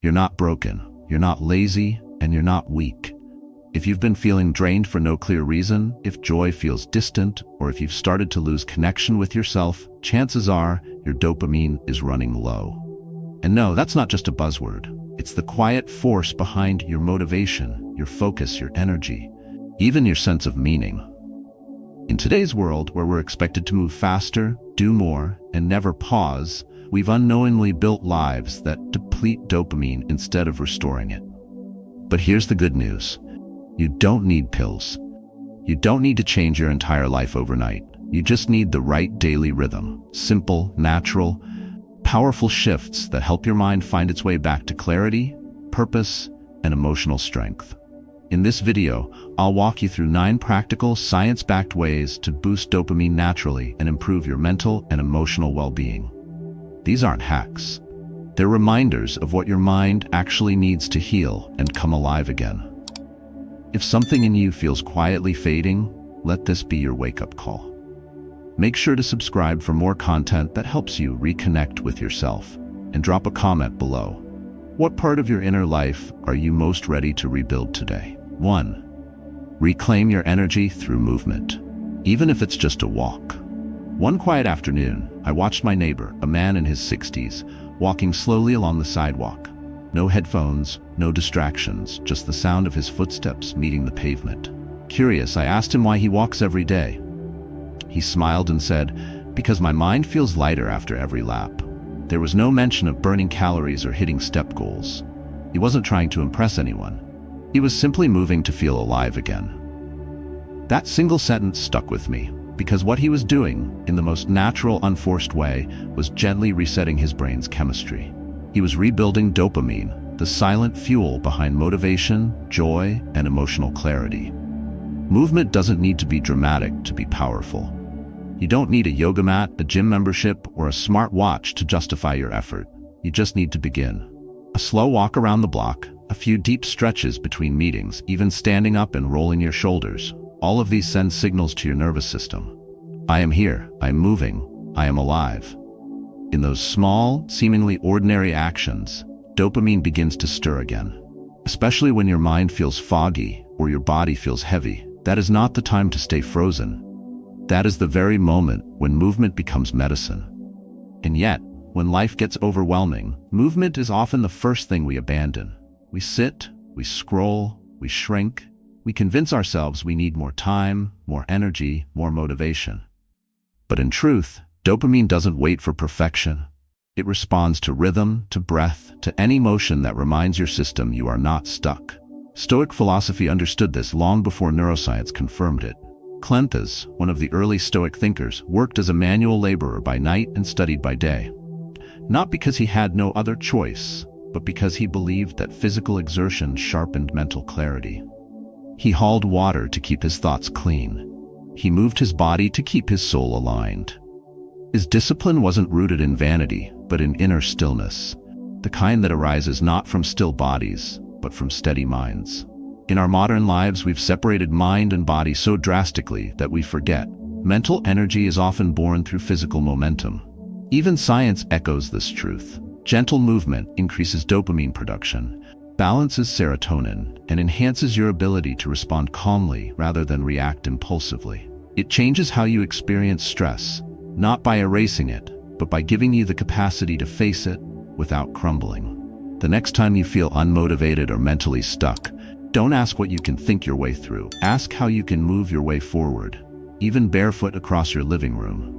You're not broken, you're not lazy, and you're not weak. If you've been feeling drained for no clear reason, if joy feels distant, or if you've started to lose connection with yourself, chances are your dopamine is running low. And no, that's not just a buzzword. It's the quiet force behind your motivation, your focus, your energy, even your sense of meaning. In today's world, where we're expected to move faster, do more, and never pause, we've unknowingly built lives that deplete dopamine instead of restoring it. But here's the good news. You don't need pills. You don't need to change your entire life overnight. You just need the right daily rhythm. Simple, natural, powerful shifts that help your mind find its way back to clarity, purpose, and emotional strength. In this video, I'll walk you through 9 practical, science-backed ways to boost dopamine naturally and improve your mental and emotional well-being. These aren't hacks. They're reminders of what your mind actually needs to heal and come alive again. If something in you feels quietly fading, let this be your wake-up call. Make sure to subscribe for more content that helps you reconnect with yourself, and drop a comment below. What part of your inner life are you most ready to rebuild today? 1. Reclaim your energy through movement, even if it's just a walk. One quiet afternoon, I watched my neighbor, a man in his 60s, walking slowly along the sidewalk. No headphones, no distractions, just the sound of his footsteps meeting the pavement. Curious, I asked him why he walks every day. He smiled and said, "Because my mind feels lighter after every lap." There was no mention of burning calories or hitting step goals. He wasn't trying to impress anyone. He was simply moving to feel alive again. That single sentence stuck with me, because what he was doing, in the most natural, unforced way, was gently resetting his brain's chemistry. He was rebuilding dopamine, the silent fuel behind motivation, joy, and emotional clarity. Movement doesn't need to be dramatic to be powerful. You don't need a yoga mat, a gym membership, or a smart watch to justify your effort. You just need to begin. A slow walk around the block, a few deep stretches between meetings, even standing up and rolling your shoulders. All of these send signals to your nervous system. I am here, I am moving, I am alive. In those small, seemingly ordinary actions, dopamine begins to stir again. Especially when your mind feels foggy or your body feels heavy, that is not the time to stay frozen. That is the very moment when movement becomes medicine. And yet, when life gets overwhelming, movement is often the first thing we abandon. We sit, we scroll, we shrink, we convince ourselves we need more time, more energy, more motivation. But in truth, dopamine doesn't wait for perfection. It responds to rhythm, to breath, to any motion that reminds your system you are not stuck. Stoic philosophy understood this long before neuroscience confirmed it. Cleanthes, one of the early Stoic thinkers, worked as a manual laborer by night and studied by day. Not because he had no other choice, but because he believed that physical exertion sharpened mental clarity. He hauled water to keep his thoughts clean. He moved his body to keep his soul aligned. His discipline wasn't rooted in vanity, but in inner stillness, the kind that arises not from still bodies, but from steady minds. In our modern lives, we've separated mind and body so drastically that we forget. Mental energy is often born through physical momentum. Even science echoes this truth. Gentle movement increases dopamine production, balances serotonin, and enhances your ability to respond calmly rather than react impulsively. It changes how you experience stress, not by erasing it, but by giving you the capacity to face it without crumbling. The next time you feel unmotivated or mentally stuck, don't ask what you can think your way through. Ask how you can move your way forward, even barefoot across your living room.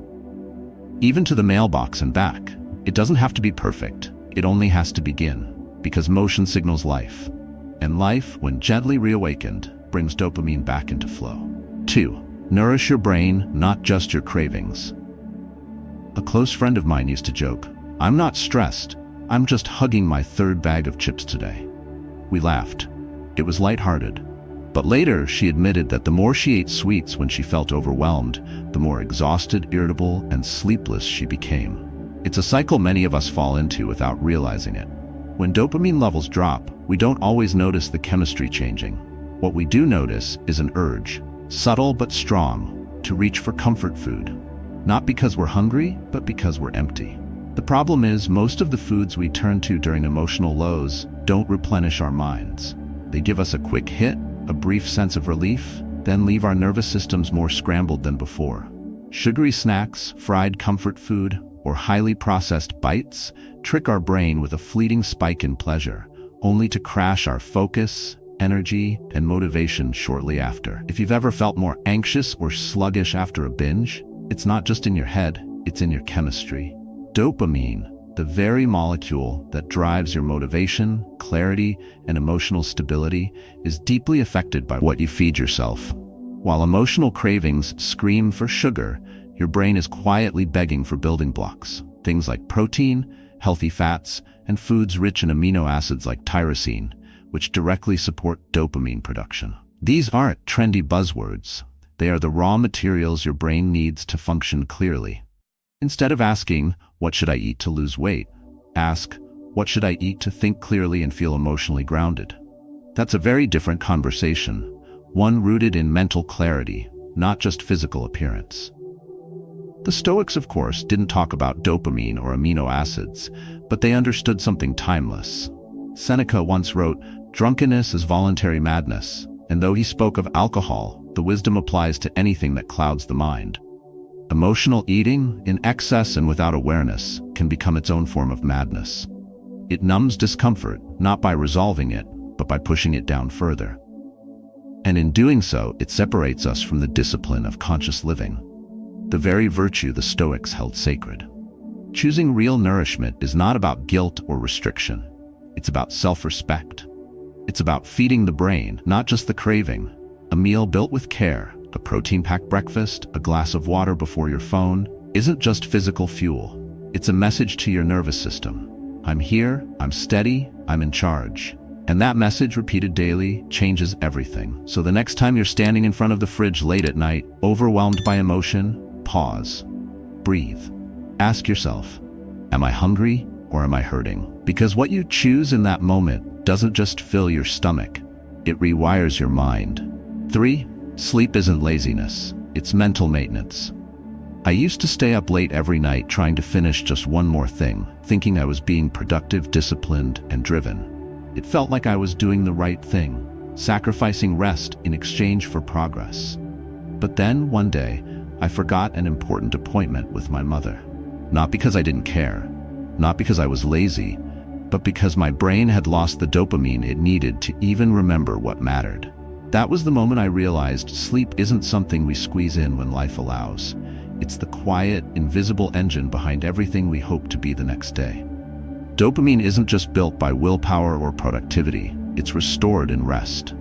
Even to the mailbox and back. It doesn't have to be perfect. It only has to begin, because motion signals life. And life, when gently reawakened, brings dopamine back into flow. 2. Nourish your brain, not just your cravings. A close friend of mine used to joke, "I'm not stressed, I'm just hugging my 3rd bag of chips today." We laughed. It was lighthearted. But later, she admitted that the more she ate sweets when she felt overwhelmed, the more exhausted, irritable, and sleepless she became. It's a cycle many of us fall into without realizing it. When dopamine levels drop, we don't always notice the chemistry changing. What we do notice is an urge, subtle but strong, to reach for comfort food. Not because we're hungry, but because we're empty. The problem is, most of the foods we turn to during emotional lows don't replenish our minds. They give us a quick hit, a brief sense of relief, then leave our nervous systems more scrambled than before. Sugary snacks, fried comfort food, or highly processed bites trick our brain with a fleeting spike in pleasure, only to crash our focus, energy, and motivation shortly after. If you've ever felt more anxious or sluggish after a binge, it's not just in your head, it's in your chemistry. Dopamine, the very molecule that drives your motivation, clarity, and emotional stability, is deeply affected by what you feed yourself. While emotional cravings scream for sugar, your brain is quietly begging for building blocks. Things like protein, healthy fats, and foods rich in amino acids like tyrosine, which directly support dopamine production. These aren't trendy buzzwords. They are the raw materials your brain needs to function clearly. Instead of asking, "What should I eat to lose weight?" ask, "What should I eat to think clearly and feel emotionally grounded?" That's a very different conversation, one rooted in mental clarity, not just physical appearance. The Stoics, of course, didn't talk about dopamine or amino acids, but they understood something timeless. Seneca once wrote, "Drunkenness is voluntary madness," and though he spoke of alcohol, the wisdom applies to anything that clouds the mind. Emotional eating, in excess and without awareness, can become its own form of madness. It numbs discomfort, not by resolving it, but by pushing it down further. And in doing so, it separates us from the discipline of conscious living, the very virtue the Stoics held sacred. Choosing real nourishment is not about guilt or restriction. It's about self-respect. It's about feeding the brain, not just the craving. A meal built with care, a protein-packed breakfast, a glass of water before your phone, isn't just physical fuel. It's a message to your nervous system. I'm here, I'm steady, I'm in charge. And that message, repeated daily, changes everything. So the next time you're standing in front of the fridge late at night, overwhelmed by emotion, pause. Breathe. Ask yourself, am I hungry or am I hurting? Because what you choose in that moment doesn't just fill your stomach, it rewires your mind. 3. Sleep isn't laziness, it's mental maintenance. I used to stay up late every night trying to finish just one more thing, thinking I was being productive, disciplined, and driven. It felt like I was doing the right thing, sacrificing rest in exchange for progress. But then, one day, I forgot an important appointment with my mother. Not because I didn't care, not because I was lazy, but because my brain had lost the dopamine it needed to even remember what mattered. That was the moment I realized sleep isn't something we squeeze in when life allows. It's the quiet, invisible engine behind everything we hope to be the next day. Dopamine isn't just built by willpower or productivity, it's restored in rest.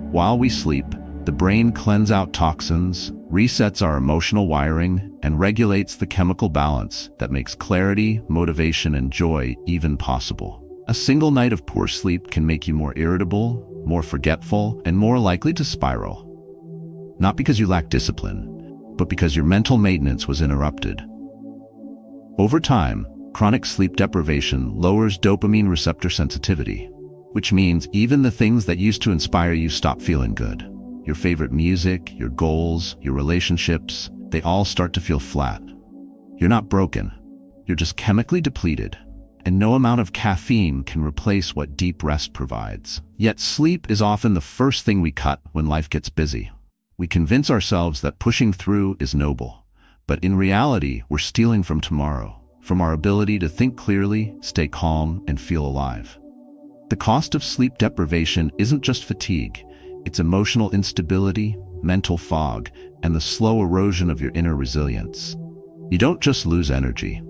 While we sleep, the brain cleanses out toxins, resets our emotional wiring, and regulates the chemical balance that makes clarity, motivation, and joy even possible. A single night of poor sleep can make you more irritable, more forgetful, and more likely to spiral. Not because you lack discipline, but because your mental maintenance was interrupted. Over time, chronic sleep deprivation lowers dopamine receptor sensitivity, which means even the things that used to inspire you stop feeling good. Your favorite music, your goals, your relationships, they all start to feel flat. You're not broken, you're just chemically depleted. And no amount of caffeine can replace what deep rest provides. Yet sleep is often the first thing we cut when life gets busy. We convince ourselves that pushing through is noble, but in reality, we're stealing from tomorrow, from our ability to think clearly, stay calm, and feel alive. The cost of sleep deprivation isn't just fatigue, it's emotional instability, mental fog, and the slow erosion of your inner resilience. You don't just lose energy.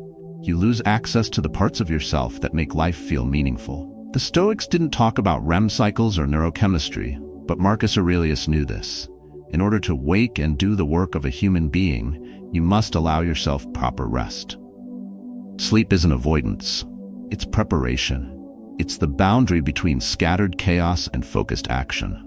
You lose access to the parts of yourself that make life feel meaningful. The Stoics didn't talk about REM cycles or neurochemistry, but Marcus Aurelius knew this. In order to wake and do the work of a human being, you must allow yourself proper rest. Sleep isn't avoidance, it's preparation. It's the boundary between scattered chaos and focused action.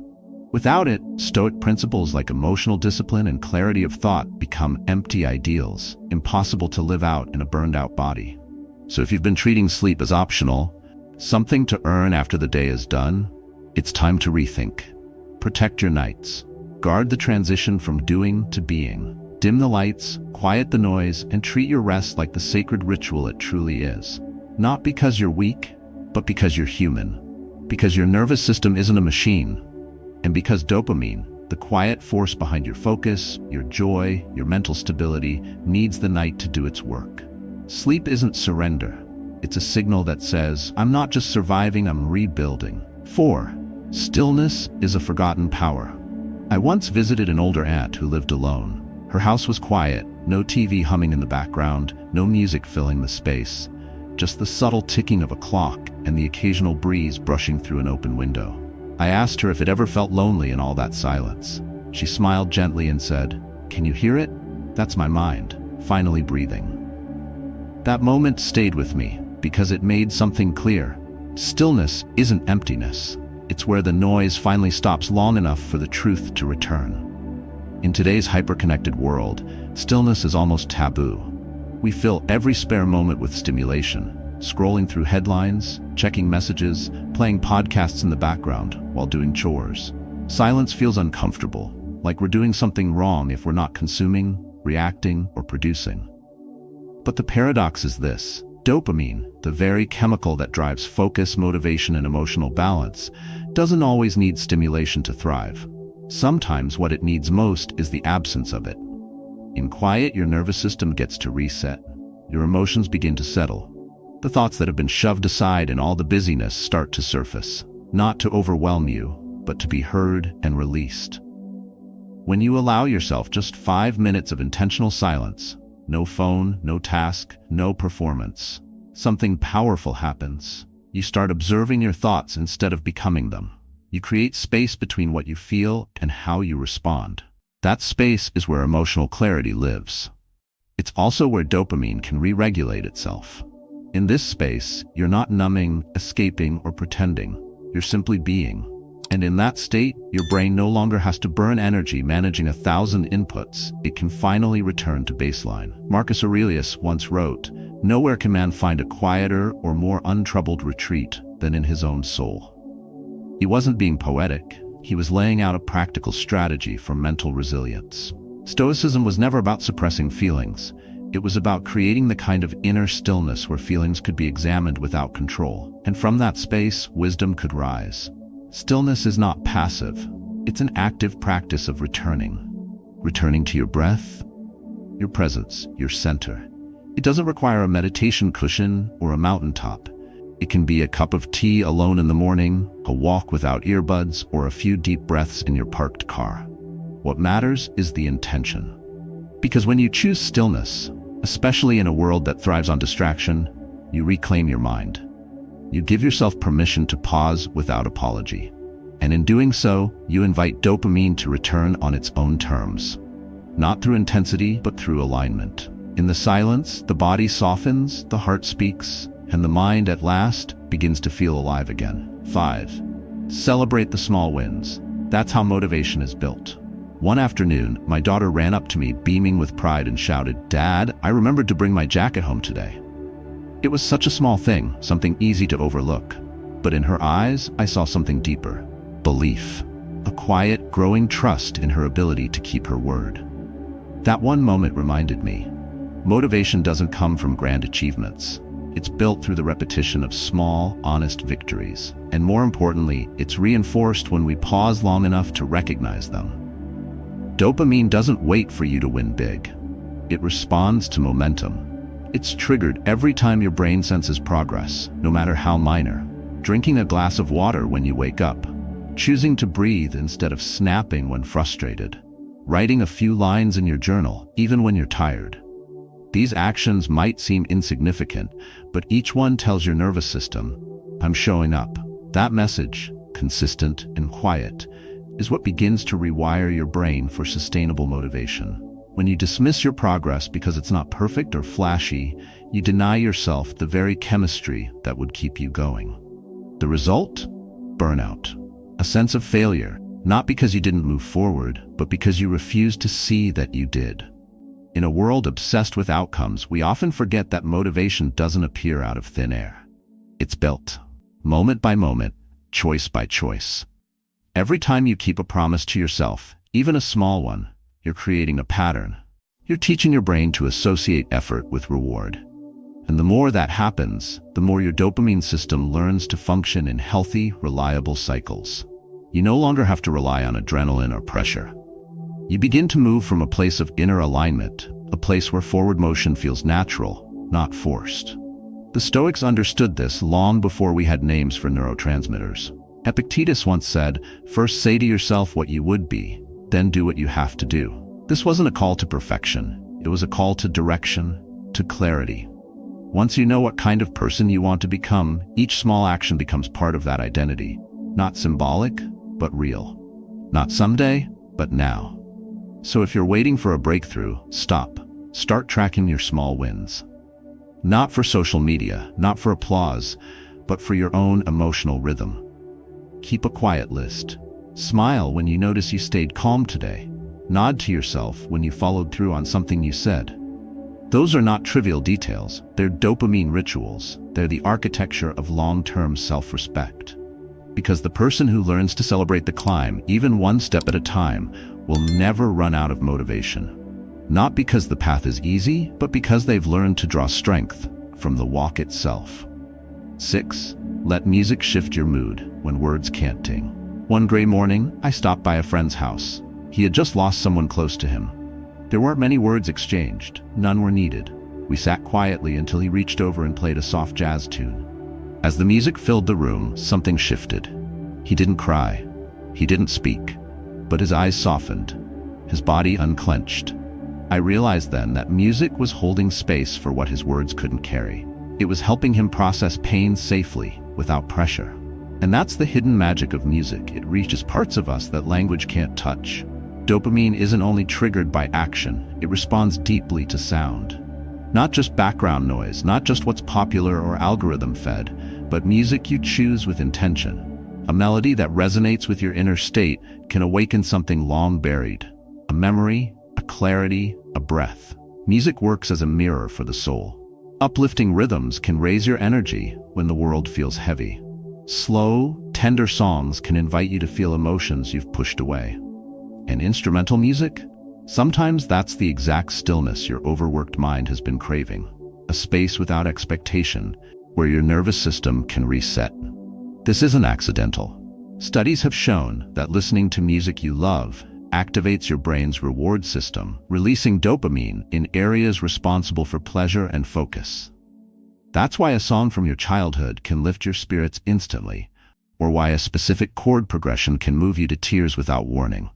Without it, Stoic principles like emotional discipline and clarity of thought become empty ideals, impossible to live out in a burned-out body. So if you've been treating sleep as optional, something to earn after the day is done, it's time to rethink. Protect your nights. Guard the transition from doing to being. Dim the lights, quiet the noise, and treat your rest like the sacred ritual it truly is. Not because you're weak, but because you're human. Because your nervous system isn't a machine. And because dopamine, the quiet force behind your focus, your joy, your mental stability, needs the night to do its work. Sleep isn't surrender. It's a signal that says, I'm not just surviving, I'm rebuilding. 4. Stillness is a forgotten power. I once visited an older aunt who lived alone. Her house was quiet, no TV humming in the background, no music filling the space, just the subtle ticking of a clock and the occasional breeze brushing through an open window. I asked her if it ever felt lonely in all that silence. She smiled gently and said, "Can you hear it? That's my mind, finally breathing." That moment stayed with me because it made something clear. Stillness isn't emptiness. It's where the noise finally stops long enough for the truth to return. In today's hyper-connected world, stillness is almost taboo. We fill every spare moment with stimulation, scrolling through headlines, checking messages, playing podcasts in the background while doing chores. Silence feels uncomfortable, like we're doing something wrong if we're not consuming, reacting, or producing. But the paradox is this: dopamine, the very chemical that drives focus, motivation, and emotional balance, doesn't always need stimulation to thrive. Sometimes what it needs most is the absence of it. In quiet, your nervous system gets to reset. Your emotions begin to settle. The thoughts that have been shoved aside in all the busyness start to surface, not to overwhelm you, but to be heard and released. When you allow yourself just 5 minutes of intentional silence, no phone, no task, no performance, something powerful happens. You start observing your thoughts instead of becoming them. You create space between what you feel and how you respond. That space is where emotional clarity lives. It's also where dopamine can re-regulate itself. In this space, you're not numbing, escaping, or pretending. You're simply being. And in that state, your brain no longer has to burn energy managing 1,000 inputs. It can finally return to baseline. Marcus Aurelius once wrote, "Nowhere can man find a quieter or more untroubled retreat than in his own soul." He wasn't being poetic. He was laying out a practical strategy for mental resilience. Stoicism was never about suppressing feelings. It was about creating the kind of inner stillness where feelings could be examined without control. And from that space, wisdom could rise. Stillness is not passive. It's an active practice of returning. Returning to your breath, your presence, your center. It doesn't require a meditation cushion or a mountaintop. It can be a cup of tea alone in the morning, a walk without earbuds, or a few deep breaths in your parked car. What matters is the intention. Because when you choose stillness, especially in a world that thrives on distraction, you reclaim your mind. You give yourself permission to pause without apology. And in doing so, you invite dopamine to return on its own terms. Not through intensity, but through alignment. In the silence, the body softens, the heart speaks, and the mind at last begins to feel alive again. 5. Celebrate the small wins. That's how motivation is built. One afternoon, my daughter ran up to me beaming with pride and shouted, "Dad, I remembered to bring my jacket home today." It was such a small thing, something easy to overlook. But in her eyes, I saw something deeper. Belief. A quiet, growing trust in her ability to keep her word. That one moment reminded me, motivation doesn't come from grand achievements. It's built through the repetition of small, honest victories. And more importantly, it's reinforced when we pause long enough to recognize them. Dopamine doesn't wait for you to win big. It responds to momentum. It's triggered every time your brain senses progress, no matter how minor. Drinking a glass of water when you wake up. Choosing to breathe instead of snapping when frustrated. Writing a few lines in your journal, even when you're tired. These actions might seem insignificant, but each one tells your nervous system, "I'm showing up." That message, consistent and quiet, is what begins to rewire your brain for sustainable motivation. When you dismiss your progress because it's not perfect or flashy, you deny yourself the very chemistry that would keep you going. The result? Burnout. A sense of failure, not because you didn't move forward, but because you refused to see that you did. In a world obsessed with outcomes, we often forget that motivation doesn't appear out of thin air. It's built, moment by moment, choice by choice. Every time you keep a promise to yourself, even a small one, you're creating a pattern. You're teaching your brain to associate effort with reward. And the more that happens, the more your dopamine system learns to function in healthy, reliable cycles. You no longer have to rely on adrenaline or pressure. You begin to move from a place of inner alignment, a place where forward motion feels natural, not forced. The Stoics understood this long before we had names for neurotransmitters. Epictetus once said, "First say to yourself what you would be, then do what you have to do." This wasn't a call to perfection. It was a call to direction, to clarity. Once you know what kind of person you want to become, each small action becomes part of that identity. Not symbolic, but real. Not someday, but now. So if you're waiting for a breakthrough, stop. Start tracking your small wins. Not for social media, not for applause, but for your own emotional rhythm. Keep a quiet list. Smile when you notice you stayed calm today. Nod to yourself when you followed through on something you said. Those are not trivial details. They're dopamine rituals. They're the architecture of long-term self-respect. Because the person who learns to celebrate the climb, even one step at a time, will never run out of motivation. Not because the path is easy, but because they've learned to draw strength from the walk itself. 6. Let music shift your mood when words can't ting. One gray morning, I stopped by a friend's house. He had just lost someone close to him. There weren't many words exchanged. None were needed. We sat quietly until he reached over and played a soft jazz tune. As the music filled the room, something shifted. He didn't cry. He didn't speak. But his eyes softened. His body unclenched. I realized then that music was holding space for what his words couldn't carry. It was helping him process pain safely, without pressure. And that's the hidden magic of music. It reaches parts of us that language can't touch. Dopamine isn't only triggered by action, it responds deeply to sound. Not just background noise, not just what's popular or algorithm-fed, but music you choose with intention. A melody that resonates with your inner state can awaken something long buried. A memory, a clarity, a breath. Music works as a mirror for the soul. Uplifting rhythms can raise your energy when the world feels heavy. Slow, tender songs can invite you to feel emotions you've pushed away. And instrumental music? Sometimes that's the exact stillness your overworked mind has been craving. A space without expectation, where your nervous system can reset. This isn't accidental. Studies have shown that listening to music you love activates your brain's reward system, releasing dopamine in areas responsible for pleasure and focus. That's why a song from your childhood can lift your spirits instantly, or why a specific chord progression can move you to tears without warning.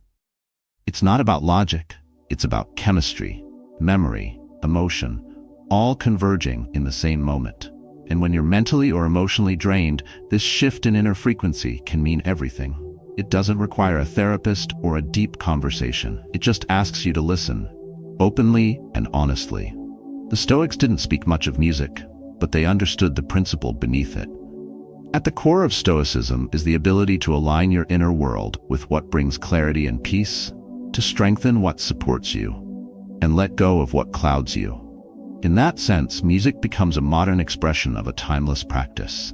It's not about logic, it's about chemistry, memory, emotion, all converging in the same moment. And when you're mentally or emotionally drained, this shift in inner frequency can mean everything. It doesn't require a therapist or a deep conversation. It just asks you to listen, openly and honestly. The Stoics didn't speak much of music, but they understood the principle beneath it. At the core of Stoicism is the ability to align your inner world with what brings clarity and peace, to strengthen what supports you, and let go of what clouds you. In that sense, music becomes a modern expression of a timeless practice.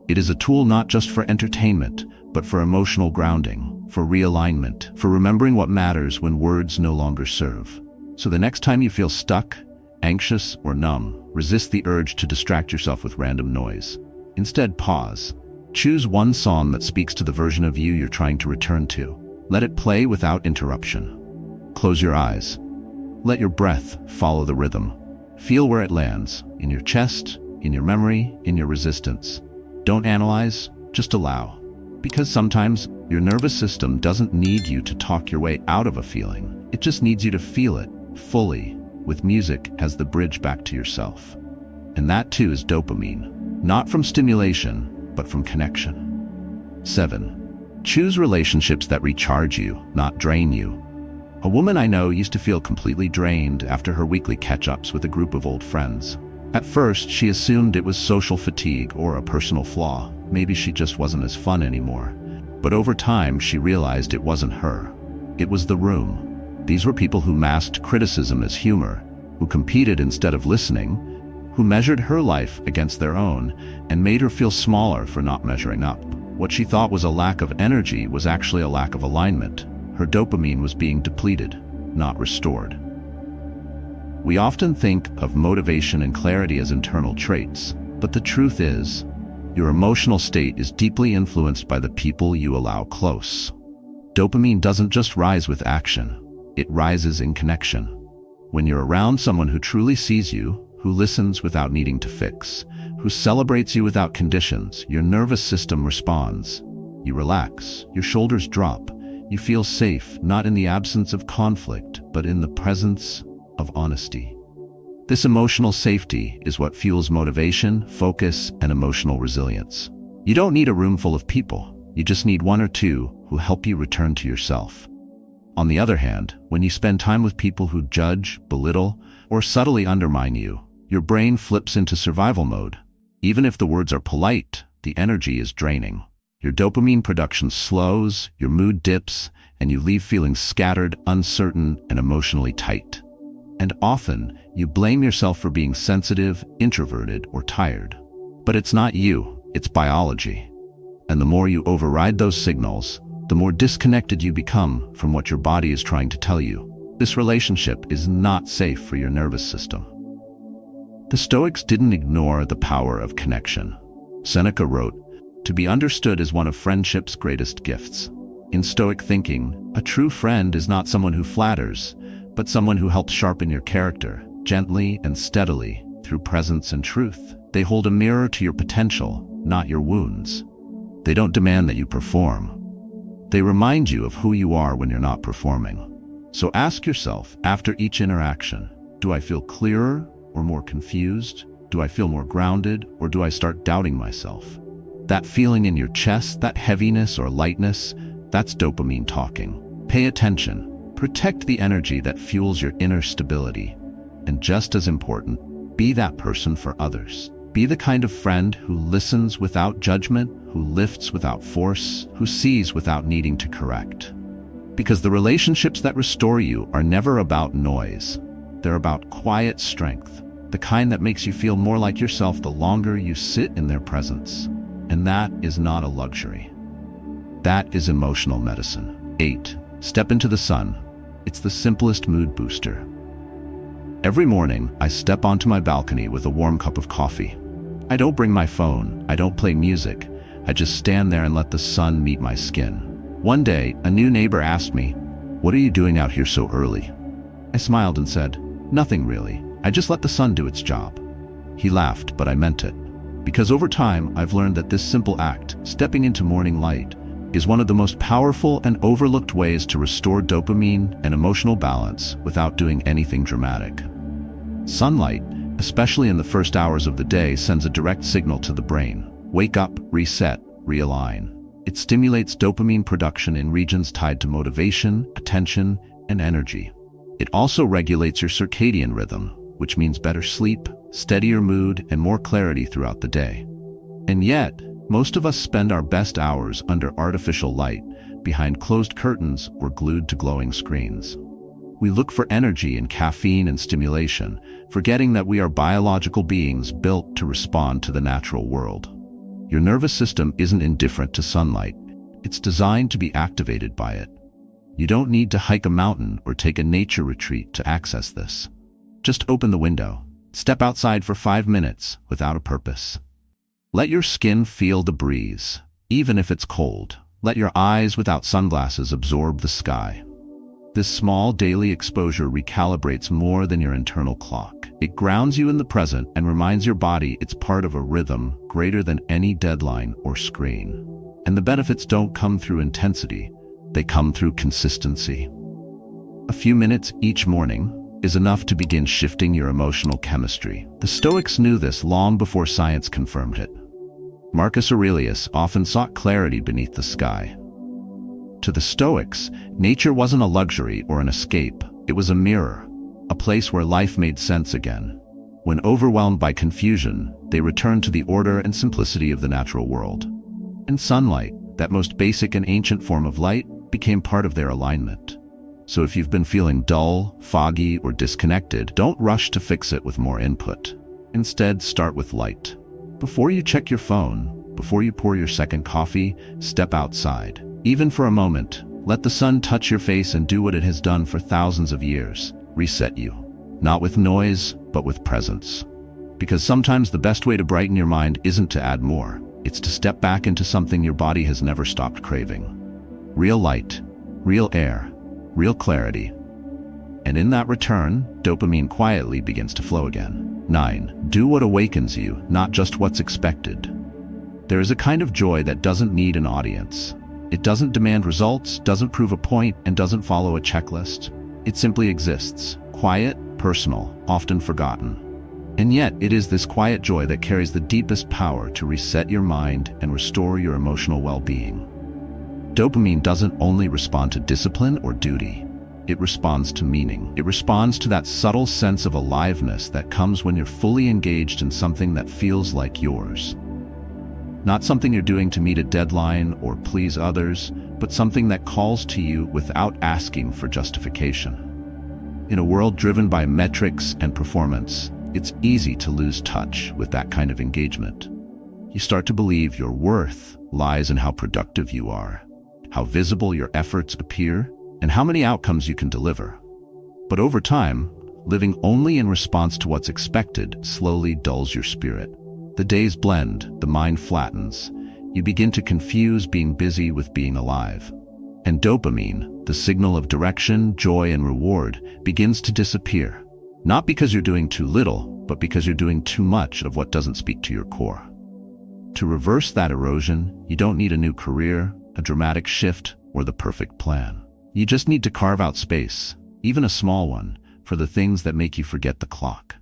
It is a tool not just for entertainment, but for emotional grounding, for realignment, for remembering what matters when words no longer serve. So the next time you feel stuck, anxious, or numb, resist the urge to distract yourself with random noise. Instead, pause. Choose one song that speaks to the version of you you're trying to return to. Let it play without interruption. Close your eyes. Let your breath follow the rhythm. Feel where it lands, in your chest, in your memory, in your resistance. Don't analyze, just allow. Because sometimes your nervous system doesn't need you to talk your way out of a feeling. It just needs you to feel it fully, with music as the bridge back to yourself. And that too is dopamine, not from stimulation, but from connection. 7. Choose relationships that recharge you, not drain you. A woman I know used to feel completely drained after her weekly catch-ups with a group of old friends. At first, she assumed it was social fatigue or a personal flaw. Maybe she just wasn't as fun anymore. But over time, she realized it wasn't her. It was the room. These were people who masked criticism as humor, who competed instead of listening, who measured her life against their own, and made her feel smaller for not measuring up. What she thought was a lack of energy was actually a lack of alignment. Her dopamine was being depleted, not restored. We often think of motivation and clarity as internal traits, but the truth is, your emotional state is deeply influenced by the people you allow close. Dopamine doesn't just rise with action, it rises in connection. When you're around someone who truly sees you, who listens without needing to fix, who celebrates you without conditions, your nervous system responds. You relax, your shoulders drop, you feel safe, not in the absence of conflict, but in the presence of honesty. This emotional safety is what fuels motivation, focus, and emotional resilience. You don't need a room full of people, you just need one or two who help you return to yourself. On the other hand, when you spend time with people who judge, belittle, or subtly undermine you, your brain flips into survival mode. Even if the words are polite, the energy is draining. Your dopamine production slows, your mood dips, and you leave feeling scattered, uncertain, and emotionally tight. And often, you blame yourself for being sensitive, introverted, or tired. But it's not you, it's biology. And the more you override those signals, the more disconnected you become from what your body is trying to tell you. This relationship is not safe for your nervous system. The Stoics didn't ignore the power of connection. Seneca wrote, "To be understood is one of friendship's greatest gifts." In Stoic thinking, a true friend is not someone who flatters, but someone who helps sharpen your character, gently and steadily, through presence and truth. They hold a mirror to your potential, not your wounds. They don't demand that you perform. They remind you of who you are when you're not performing. So ask yourself, after each interaction, do I feel clearer or more confused? Do I feel more grounded, or do I start doubting myself? That feeling in your chest, that heaviness or lightness, that's dopamine talking. Pay attention. Protect the energy that fuels your inner stability. And just as important, be that person for others. Be the kind of friend who listens without judgment, who lifts without force, who sees without needing to correct. Because the relationships that restore you are never about noise. They're about quiet strength, the kind that makes you feel more like yourself the longer you sit in their presence. And that is not a luxury. That is emotional medicine. 8. Step into the sun. It's the simplest mood booster. Every morning, I step onto my balcony with a warm cup of coffee. I don't bring my phone, I don't play music, I just stand there and let the sun meet my skin. One day, a new neighbor asked me, "What are you doing out here so early?" I smiled and said, "Nothing really, I just let the sun do its job." He laughed, but I meant it. Because over time, I've learned that this simple act, stepping into morning light, is one of the most powerful and overlooked ways to restore dopamine and emotional balance without doing anything dramatic. Sunlight, especially in the first hours of the day, sends a direct signal to the brain. Wake up, reset, realign. It stimulates dopamine production in regions tied to motivation, attention, and energy. It also regulates your circadian rhythm, which means better sleep, steadier mood, and more clarity throughout the day. And yet, most of us spend our best hours under artificial light, behind closed curtains or glued to glowing screens. We look for energy in caffeine and stimulation, forgetting that we are biological beings built to respond to the natural world. Your nervous system isn't indifferent to sunlight. It's designed to be activated by it. You don't need to hike a mountain or take a nature retreat to access this. Just open the window. Step outside for 5 minutes without a purpose. Let your skin feel the breeze, even if it's cold. Let your eyes without sunglasses absorb the sky. This small daily exposure recalibrates more than your internal clock. It grounds you in the present and reminds your body it's part of a rhythm greater than any deadline or screen. And the benefits don't come through intensity, they come through consistency. A few minutes each morning is enough to begin shifting your emotional chemistry. The Stoics knew this long before science confirmed it. Marcus Aurelius often sought clarity beneath the sky. To the Stoics, nature wasn't a luxury or an escape, it was a mirror, a place where life made sense again. When overwhelmed by confusion, they returned to the order and simplicity of the natural world. And sunlight, that most basic and ancient form of light, became part of their alignment. So if you've been feeling dull, foggy, or disconnected, don't rush to fix it with more input. Instead, start with light. Before you check your phone, before you pour your second coffee, step outside. Even for a moment, let the sun touch your face and do what it has done for thousands of years, reset you. not with noise, but with presence. Because sometimes the best way to brighten your mind isn't to add more, it's to step back into something your body has never stopped craving. Real light, real air, real clarity. And in that return, dopamine quietly begins to flow again. 9. Do what awakens you, not just what's expected. There is a kind of joy that doesn't need an audience. It doesn't demand results, doesn't prove a point, and doesn't follow a checklist. It simply exists, quiet, personal, often forgotten. And yet, it is this quiet joy that carries the deepest power to reset your mind and restore your emotional well-being. Dopamine doesn't only respond to discipline or duty. It responds to meaning. It responds to that subtle sense of aliveness that comes when you're fully engaged in something that feels like yours. Not something you're doing to meet a deadline or please others, but something that calls to you without asking for justification. In a world driven by metrics and performance, it's easy to lose touch with that kind of engagement. You start to believe your worth lies in how productive you are, how visible your efforts appear, and how many outcomes you can deliver. But over time, living only in response to what's expected slowly dulls your spirit. The days blend, the mind flattens. You begin to confuse being busy with being alive. And dopamine, the signal of direction, joy, and reward, begins to disappear. Not because you're doing too little, but because you're doing too much of what doesn't speak to your core. To reverse that erosion, you don't need a new career, a dramatic shift, or the perfect plan. You just need to carve out space, even a small one, for the things that make you forget the clock.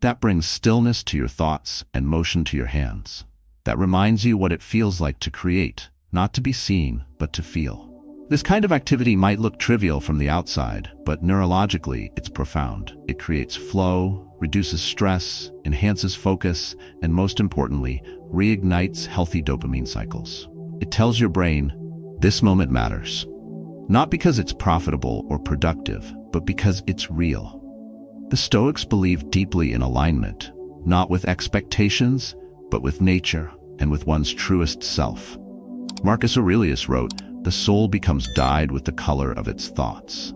That brings stillness to your thoughts and motion to your hands. That reminds you what it feels like to create, not to be seen, but to feel. This kind of activity might look trivial from the outside, but neurologically, it's profound. It creates flow, reduces stress, enhances focus, and most importantly, reignites healthy dopamine cycles. It tells your brain, this moment matters. Not because it's profitable or productive, but because it's real. The Stoics believed deeply in alignment, not with expectations, but with nature and with one's truest self. Marcus Aurelius wrote, "The soul becomes dyed with the color of its thoughts,"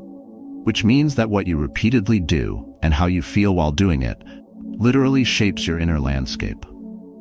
which means that what you repeatedly do and how you feel while doing it literally shapes your inner landscape.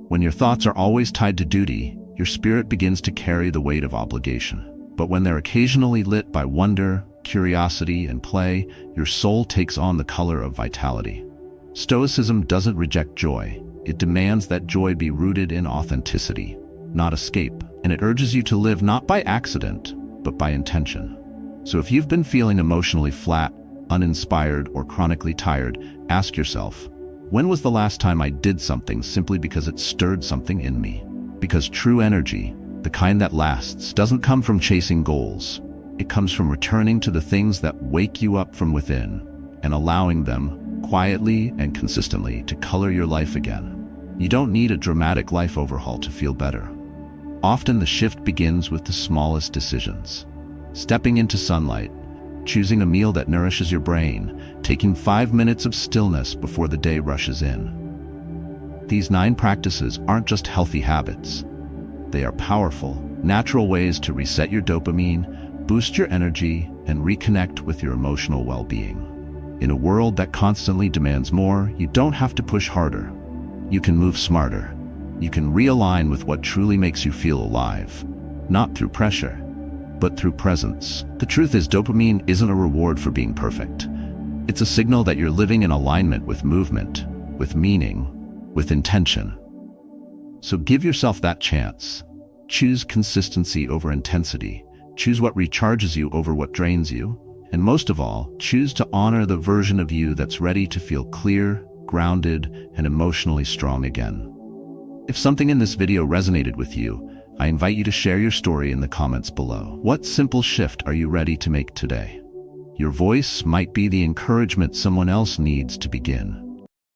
When your thoughts are always tied to duty, your spirit begins to carry the weight of obligation. But when they're occasionally lit by wonder, curiosity, and play, your soul takes on the color of vitality. Stoicism doesn't reject joy. It demands that joy be rooted in authenticity, not escape. And it urges you to live not by accident, but by intention. So if you've been feeling emotionally flat, uninspired, or chronically tired, ask yourself, when was the last time I did something simply because it stirred something in me? Because true energy, the kind that lasts, doesn't come from chasing goals. It comes from returning to the things that wake you up from within and allowing them, quietly and consistently, to color your life again. You don't need a dramatic life overhaul to feel better. Often the shift begins with the smallest decisions. Stepping into sunlight, choosing a meal that nourishes your brain, taking 5 minutes of stillness before the day rushes in. These 9 practices aren't just healthy habits. They are powerful, natural ways to reset your dopamine, boost your energy, and reconnect with your emotional well-being. In a world that constantly demands more, you don't have to push harder. You can move smarter. You can realign with what truly makes you feel alive, not through pressure, but through presence. The truth is, dopamine isn't a reward for being perfect. It's a signal that you're living in alignment with movement, with meaning, with intention. So give yourself that chance. Choose consistency over intensity. Choose what recharges you over what drains you. And most of all, choose to honor the version of you that's ready to feel clear, grounded, and emotionally strong again. If something in this video resonated with you, I invite you to share your story in the comments below. What simple shift are you ready to make today? Your voice might be the encouragement someone else needs to begin.